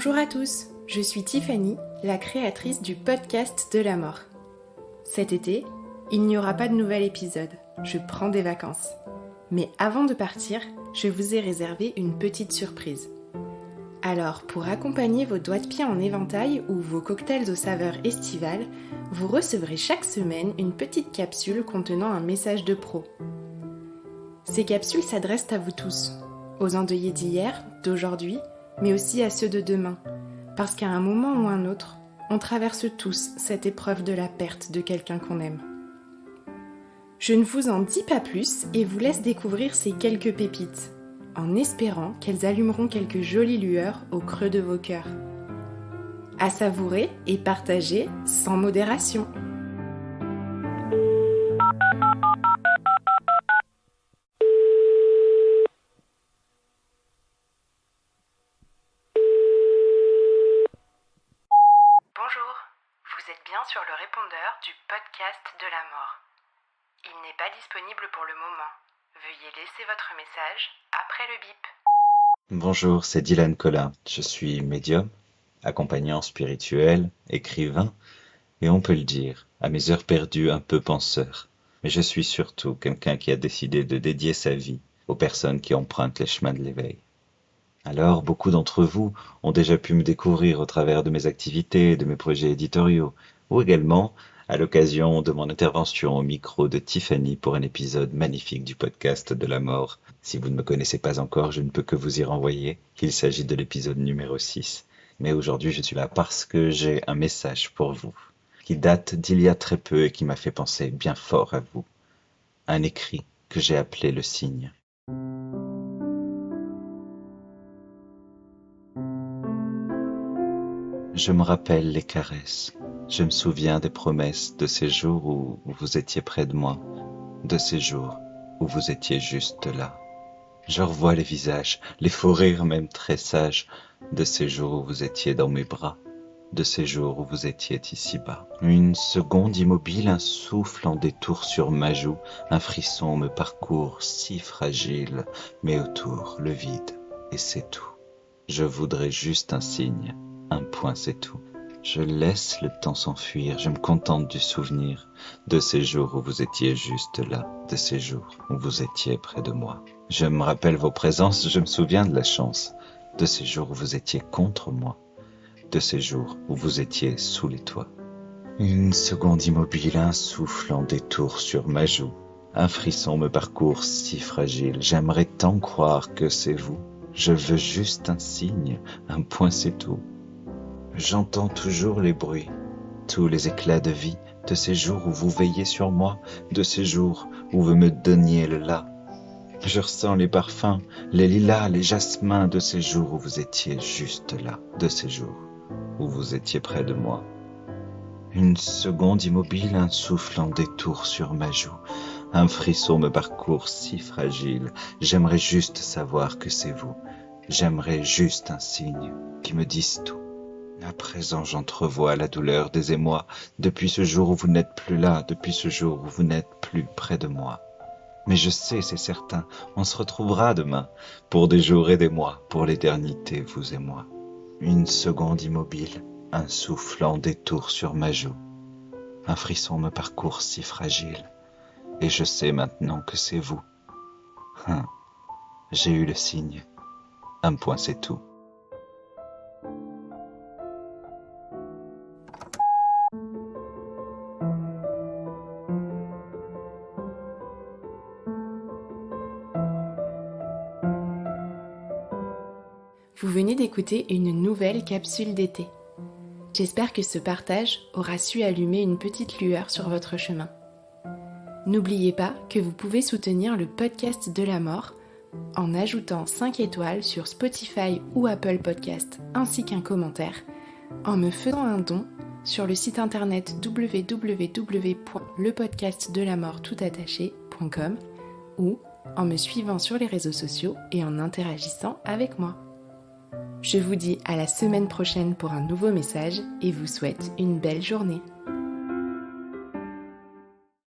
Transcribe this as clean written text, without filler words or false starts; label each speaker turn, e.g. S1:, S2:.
S1: Bonjour à tous, je suis Tiffany, la créatrice du podcast de la mort. Cet été, il n'y aura pas de nouvel épisode, je prends des vacances. Mais avant de partir, je vous ai réservé une petite surprise. Alors, pour accompagner vos doigts de pied en éventail ou vos cocktails aux saveurs estivales, vous recevrez chaque semaine une petite capsule contenant un message de pro. Ces capsules s'adressent à vous tous, aux endeuillés d'hier, d'aujourd'hui, mais aussi à ceux de demain, parce qu'à un moment ou un autre, on traverse tous cette épreuve de la perte de quelqu'un qu'on aime. Je ne vous en dis pas plus et vous laisse découvrir ces quelques pépites, en espérant qu'elles allumeront quelques jolies lueurs au creux de vos cœurs. À savourer et partager sans modération.
S2: Bonjour, vous êtes bien sur le répondeur du podcast de la mort. Il n'est pas disponible pour le moment. Veuillez laisser votre message après le bip.
S3: Bonjour, c'est Dylan Collin. Je suis médium, accompagnant spirituel, écrivain, et on peut le dire, à mes heures perdues un peu penseur. Mais je suis surtout quelqu'un qui a décidé de dédier sa vie aux personnes qui empruntent les chemins de l'éveil. Alors, beaucoup d'entre vous ont déjà pu me découvrir au travers de mes activités, de mes projets éditoriaux, ou également à l'occasion de mon intervention au micro de Tiffany pour un épisode magnifique du podcast de la mort. Si vous ne me connaissez pas encore, je ne peux que vous y renvoyer. Il s'agit de l'épisode numéro 6. Mais aujourd'hui, je suis là parce que j'ai un message pour vous, qui date d'il y a très peu et qui m'a fait penser bien fort à vous. Un écrit que j'ai appelé le signe. Je me rappelle les caresses, je me souviens des promesses, de ces jours où vous étiez près de moi, de ces jours où vous étiez juste là. Je revois les visages, les faux rires même très sages, de ces jours où vous étiez dans mes bras, de ces jours où vous étiez ici-bas. Une seconde immobile, un souffle en détour sur ma joue, un frisson me parcourt si fragile, mais autour le vide, et c'est tout. Je voudrais juste un signe. Un point, c'est tout. Je laisse le temps s'enfuir, je me contente du souvenir de ces jours où vous étiez juste là, de ces jours où vous étiez près de moi. Je me rappelle vos présences, je me souviens de la chance, de ces jours où vous étiez contre moi, de ces jours où vous étiez sous les toits. Une seconde immobile, un souffle en détour sur ma joue, un frisson me parcourt si fragile, j'aimerais tant croire que c'est vous. Je veux juste un signe, un point, c'est tout. J'entends toujours les bruits, tous les éclats de vie, de ces jours où vous veillez sur moi, de ces jours où vous me donniez le là. Je ressens les parfums, les lilas, les jasmins, de ces jours où vous étiez juste là, de ces jours où vous étiez près de moi. Une seconde immobile, un souffle en détour sur ma joue, un frisson me parcourt si fragile, j'aimerais juste savoir que c'est vous, j'aimerais juste un signe qui me dise tout. À présent, j'entrevois la douleur des émois, depuis ce jour où vous n'êtes plus là, depuis ce jour où vous n'êtes plus près de moi. Mais je sais, c'est certain, on se retrouvera demain, pour des jours et des mois, pour l'éternité, vous et moi. Une seconde immobile, un souffle en détour sur ma joue. Un frisson me parcourt si fragile, et je sais maintenant que c'est vous. J'ai eu le signe. Un point, c'est tout.
S1: Vous venez d'écouter une nouvelle capsule d'été. J'espère que ce partage aura su allumer une petite lueur sur votre chemin. N'oubliez pas que vous pouvez soutenir le podcast de la mort en ajoutant 5 étoiles sur Spotify ou Apple Podcast ainsi qu'un commentaire, en me faisant un don sur le site internet www.lepodcastdelamorttoutattaché.com ou en me suivant sur les réseaux sociaux et en interagissant avec moi. Je vous dis à la semaine prochaine pour un nouveau message et vous souhaite une belle journée.